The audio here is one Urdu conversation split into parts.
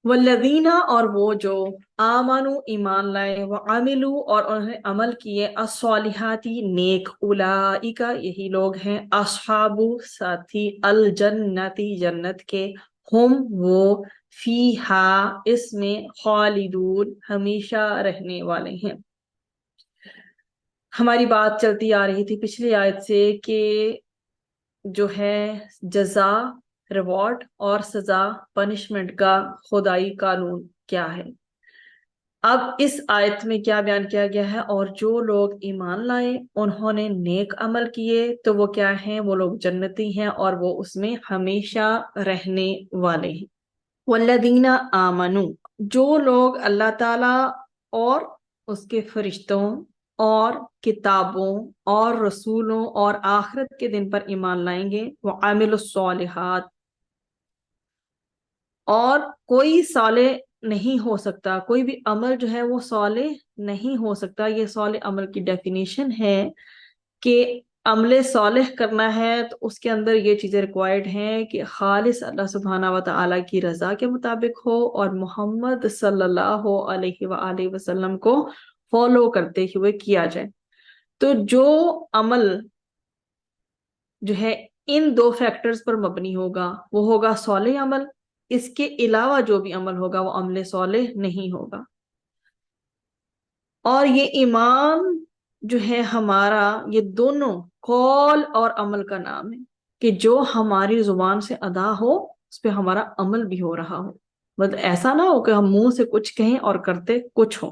والذین اور وہ جو آمنو ایمان لائے وعملو اور انہوں نے عمل کیے الصالحاتی نیک اولئک یہی لوگ ہیں اصحاب ساتھی الجنتی جنت کے ہم وہ فیہا اس میں خالدون ہمیشہ رہنے والے ہیں۔ ہماری بات چلتی آ رہی تھی پچھلی آیت سے کہ جو ہے جزا ریوارڈ اور سزا پنشمنٹ کا خدائی قانون کیا ہے۔ اب اس آیت میں کیا بیان کیا گیا ہے، اور جو لوگ ایمان لائے انہوں نے نیک عمل کیے تو وہ کیا ہیں، وہ لوگ جنتی ہیں اور وہ اس میں ہمیشہ رہنے والے ہیں۔ والذین آمنوا جو لوگ اللہ تعالی اور اس کے فرشتوں اور کتابوں اور رسولوں اور آخرت کے دن پر ایمان لائیں گے وعاملوا الصالحات، اور کوئی صالح نہیں ہو سکتا، کوئی بھی عمل جو ہے وہ صالح نہیں ہو سکتا۔ یہ صالح عمل کی ڈیفینیشن ہے کہ عمل صالح کرنا ہے تو اس کے اندر یہ چیزیں ریکوائرڈ ہیں کہ خالص اللہ سبحانہ و تعالیٰ کی رضا کے مطابق ہو اور محمد صلی اللہ علیہ وآلہ وسلم کو فالو کرتے ہوئے کیا جائے۔ تو جو عمل جو ہے ان دو فیکٹرز پر مبنی ہوگا وہ ہوگا صالح عمل، اس کے علاوہ جو بھی عمل ہوگا وہ عمل صالح نہیں ہوگا۔ اور یہ ایمان جو ہے ہمارا، یہ دونوں قول اور عمل کا نام ہے کہ جو ہماری زبان سے ادا ہو اس پہ ہمارا عمل بھی ہو رہا ہو، مطلب ایسا نہ ہو کہ ہم منہ سے کچھ کہیں اور کرتے کچھ ہو۔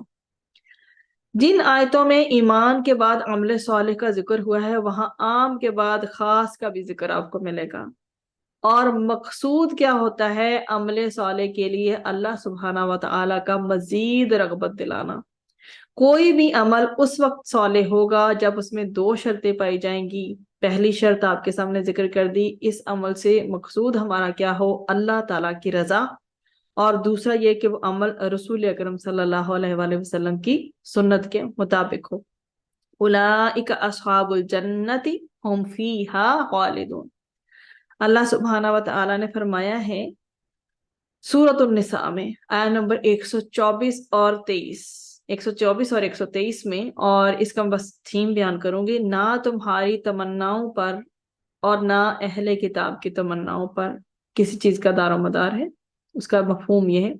جن آیتوں میں ایمان کے بعد عمل صالح کا ذکر ہوا ہے وہاں عام کے بعد خاص کا بھی ذکر آپ کو ملے گا۔ اور مقصود کیا ہوتا ہے عمل صالح کے لیے؟ اللہ سبحانہ و تعالیٰ کا مزید رغبت دلانا۔ کوئی بھی عمل اس وقت صالح ہوگا جب اس میں دو شرطیں پائی جائیں گی۔ پہلی شرط آپ کے سامنے ذکر کر دی، اس عمل سے مقصود ہمارا کیا ہو، اللہ تعالیٰ کی رضا، اور دوسرا یہ کہ وہ عمل رسول اکرم صلی اللہ علیہ وآلہ وسلم کی سنت کے مطابق ہو۔ اولئک اصحاب الجنت ہم فیہا خالدون۔ اللہ سبحانہ و تعالیٰ نے فرمایا ہے سورۃ النساء میں آیت نمبر 124 اور 23، 124 اور 123 میں، اور اس کا بس تھیم بیان کروں گی، نہ تمہاری تمناؤں پر اور نہ اہل کتاب کی تمناؤں پر کسی چیز کا دار و مدار ہے۔ اس کا مفہوم یہ ہے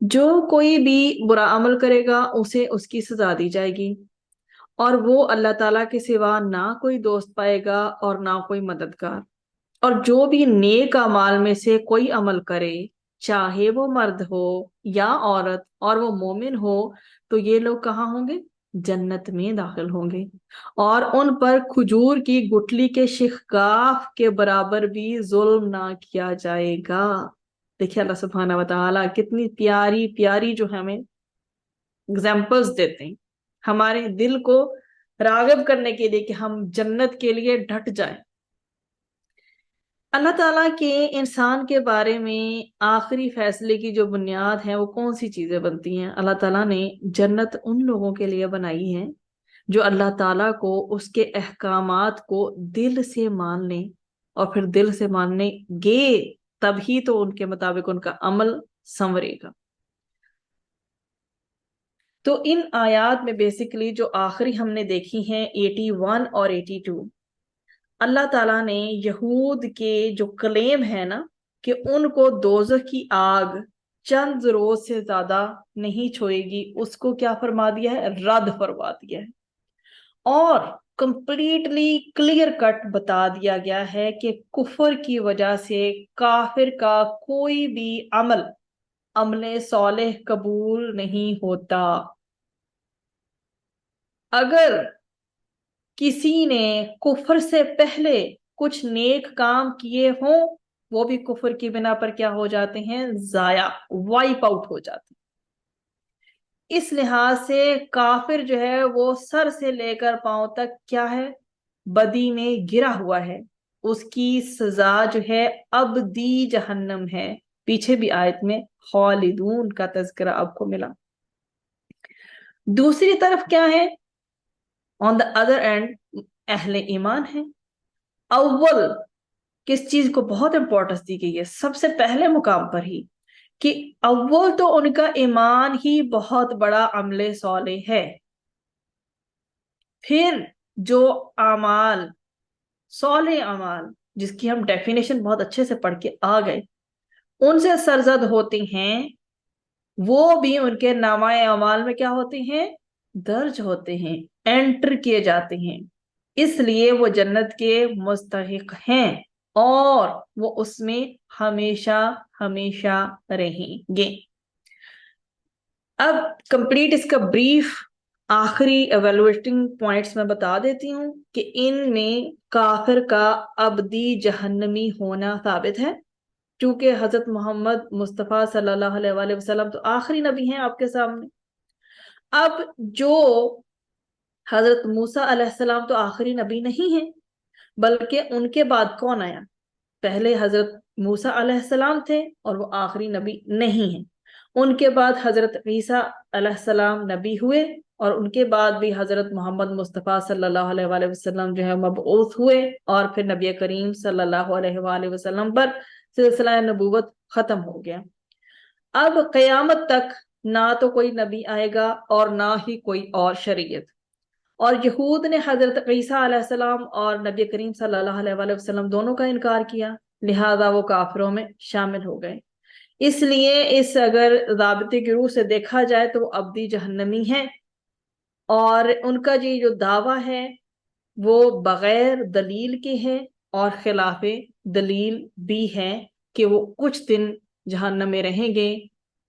جو کوئی بھی برا عمل کرے گا اسے اس کی سزا دی جائے گی، اور وہ اللہ تعالیٰ کے سوا نہ کوئی دوست پائے گا اور نہ کوئی مددگار۔ اور جو بھی نیک اعمال میں سے کوئی عمل کرے چاہے وہ مرد ہو یا عورت اور وہ مومن ہو تو یہ لوگ کہاں ہوں گے؟ جنت میں داخل ہوں گے، اور ان پر کھجور کی گٹلی کے شقاف کے برابر بھی ظلم نہ کیا جائے گا۔ دیکھیں اللہ سبحانہ و تعالیٰ کتنی پیاری پیاری جو ہمیں اگزامپلز دیتے ہیں ہمارے دل کو راغب کرنے کے لیے کہ ہم جنت کے لیے ڈٹ جائیں۔ اللہ تعالیٰ کے انسان کے بارے میں آخری فیصلے کی جو بنیاد ہے وہ کون سی چیزیں بنتی ہیں؟ اللہ تعالیٰ نے جنت ان لوگوں کے لیے بنائی ہے جو اللہ تعالیٰ کو، اس کے احکامات کو دل سے مان لیں، اور پھر دل سے ماننے گے تبھی تو ان کے مطابق ان کا عمل سنورے گا۔ تو ان آیات میں بیسیکلی جو آخری ہم نے دیکھی ہیں 81 اور 82، اللہ تعالیٰ نے یہود کے جو کلیم ہے نا کہ ان کو دوزخ کی آگ چند روز سے زیادہ نہیں چھوئے گی، اس کو کیا فرما دیا ہے؟ رد فرما دیا ہے، اور کمپلیٹلی کلیئر کٹ بتا دیا گیا ہے کہ کفر کی وجہ سے کافر کا کوئی بھی عمل صالح قبول نہیں ہوتا۔ اگر کسی نے کفر سے پہلے کچھ نیک کام کیے ہوں وہ بھی کفر کی بنا پر کیا ہو جاتے ہیں؟ ضائع، وائپ آؤٹ ہو جاتے ہیں۔ اس لحاظ سے کافر جو ہے وہ سر سے لے کر پاؤں تک کیا ہے؟ بدی میں گرا ہوا ہے، اس کی سزا جو ہے ابدی جہنم ہے۔ پیچھے بھی آیت میں خالدون کا تذکرہ آپ کو ملا۔ دوسری طرف کیا ہے؟ آن دا ادر اینڈ اہل ایمان ہے۔ اول کس چیز کو بہت امپورٹنس دی گئی ہے؟ سب سے پہلے مقام پر ہی کہ اول تو ان کا ایمان ہی بہت بڑا عمل صالح ہے، پھر جو اعمال، صالح اعمال جس کی ہم ڈیفینیشن بہت اچھے سے پڑھ کے آ گئے، ان سے سرزد ہوتی ہیں، وہ بھی ان کے نامہ اعمال میں کیا ہوتے ہیں؟ درج ہوتے ہیں، انٹر کیے جاتے ہیں، اس لیے وہ جنت کے مستحق ہیں اور وہ اس میں ہمیشہ ہمیشہ رہیں گے۔ اب کمپلیٹ اس کا بریف آخری ایویلویٹنگ پوائنٹس میں بتا دیتی ہوں کہ ان میں کافر کا ابدی جہنمی ہونا ثابت ہے، کیونکہ حضرت محمد مصطفیٰ صلی اللہ علیہ وآلہ وسلم تو آخری نبی ہیں آپ کے سامنے۔ اب جو حضرت موسیٰ علیہ السلام تو آخری نبی نہیں ہیں، بلکہ ان کے بعد کون آیا؟ پہلے حضرت موسیٰ علیہ السلام تھے اور وہ آخری نبی نہیں ہیں، ان کے بعد حضرت عیسیٰ علیہ السلام نبی ہوئے، اور ان کے بعد بھی حضرت محمد مصطفیٰ صلی اللہ علیہ وآلہ وسلم جو ہے مبعوث ہوئے، اور پھر نبی کریم صلی اللہ علیہ وآلہ وسلم پر سلسلہ نبوت ختم ہو گیا۔ اب قیامت تک نہ تو کوئی نبی آئے گا اور نہ ہی کوئی اور شریعت، اور یہود نے حضرت عیسیٰ علیہ السلام اور نبی کریم صلی اللہ علیہ وآلہ وسلم دونوں کا انکار کیا، لہذا وہ کافروں میں شامل ہو گئے۔ اس لیے اس اگر ضابطے کی روح سے دیکھا جائے تو وہ ابدی جہنمی ہیں، اور ان کا جو دعویٰ ہے وہ بغیر دلیل کے ہے اور خلاف دلیل بھی ہے کہ وہ کچھ دن جہنم میں رہیں گے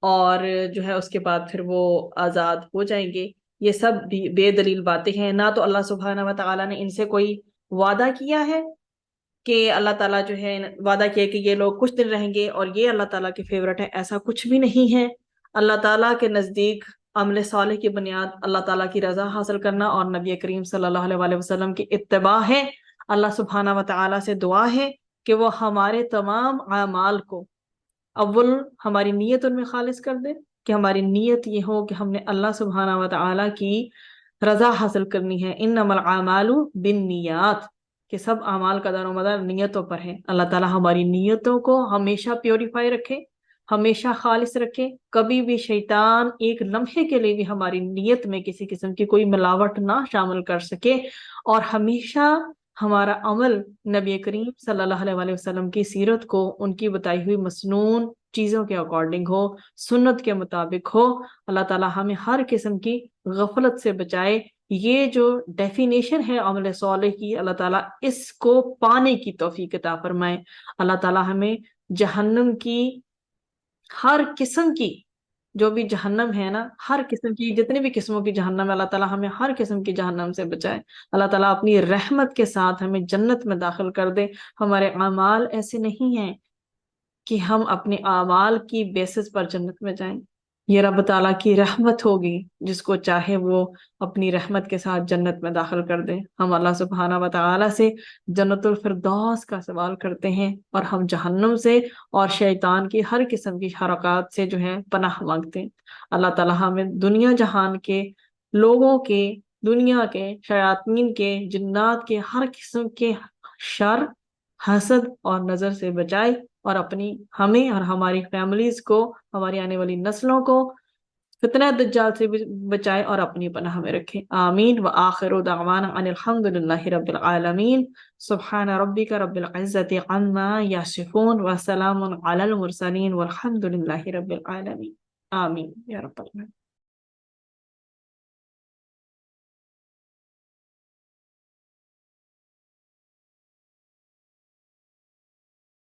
اور جو ہے اس کے بعد پھر وہ آزاد ہو جائیں گے۔ یہ سب بھی بے دلیل باتیں ہیں، نہ تو اللہ سبحانہ و تعالیٰ نے ان سے کوئی وعدہ کیا ہے کہ اللہ تعالیٰ جو ہے وعدہ کیا کہ یہ لوگ کچھ دن رہیں گے اور یہ اللہ تعالیٰ کی فیورٹ ہے، ایسا کچھ بھی نہیں ہے۔ اللہ تعالیٰ کے نزدیک عمل صالح کی بنیاد اللہ تعالیٰ کی رضا حاصل کرنا اور نبی کریم صلی اللہ علیہ وآلہ وسلم کی اتباع ہے۔ اللہ سبحانہ و تعالیٰ سے دعا ہے کہ وہ ہمارے تمام اعمال کو اول ہماری نیت ان میں خالص کر دے، کہ ہماری نیت یہ ہو کہ ہم نے اللہ سبحانہ و تعالیٰ کی رضا حاصل کرنی ہے۔ انما الاعمال بالنیات، کہ سب اعمال کا دار و مدار نیتوں پر ہے۔ اللہ تعالیٰ ہماری نیتوں کو ہمیشہ پیوریفائی رکھے، ہمیشہ خالص رکھے، کبھی بھی شیطان ایک لمحے کے لیے بھی ہماری نیت میں کسی قسم کی کوئی ملاوٹ نہ شامل کر سکے، اور ہمیشہ ہمارا عمل نبی کریم صلی اللہ علیہ وآلہ وسلم کی سیرت کو، ان کی بتائی ہوئی مسنون چیزوں کے اکارڈنگ ہو، سنت کے مطابق ہو۔ اللہ تعالیٰ ہمیں ہر قسم کی غفلت سے بچائے۔ یہ جو ڈیفینیشن ہے عمل صالح کی، اللہ تعالیٰ اس کو پانے کی توفیق عطا فرمائے۔ اللہ تعالیٰ ہمیں جہنم کی ہر قسم کی، جو بھی جہنم ہے نا، ہر قسم کی، جتنی بھی قسموں کی جہنم ہے، اللہ تعالیٰ ہمیں ہر قسم کی جہنم سے بچائے۔ اللہ تعالیٰ اپنی رحمت کے ساتھ ہمیں جنت میں داخل کر دے۔ ہمارے اعمال ایسے نہیں ہیں کہ ہم اپنے اعمال کی بیسس پر جنت میں جائیں، یہ رب تعالیٰ کی رحمت ہوگی، جس کو چاہے وہ اپنی رحمت کے ساتھ جنت میں داخل کر دے۔ ہم اللہ سبحانہ و تعالیٰ سے جنت الفردوس کا سوال کرتے ہیں، اور ہم جہنم سے اور شیطان کی ہر قسم کی حرکات سے جو ہے پناہ مانگتے ہیں۔ اللہ تعالیٰ ہمیں دنیا جہان کے لوگوں کے، دنیا کے شیاطین کے، جنات کے ہر قسم کے شر، حسد اور نظر سے بچائے، اور اپنی ہمیں اور ہماری فیملیز کو، ہماری آنے والی نسلوں کو فتنہ دجال سے بچائے اور اپنی پناہ میں رکھے۔ آمین۔ وآخر دعوانا ان الحمد للہ رب العالمین۔ سبحان ربک رب العزت عما یصفون وسلام علی المرسلین والحمد للہ رب العالمین۔ آمین یا رب العالمین۔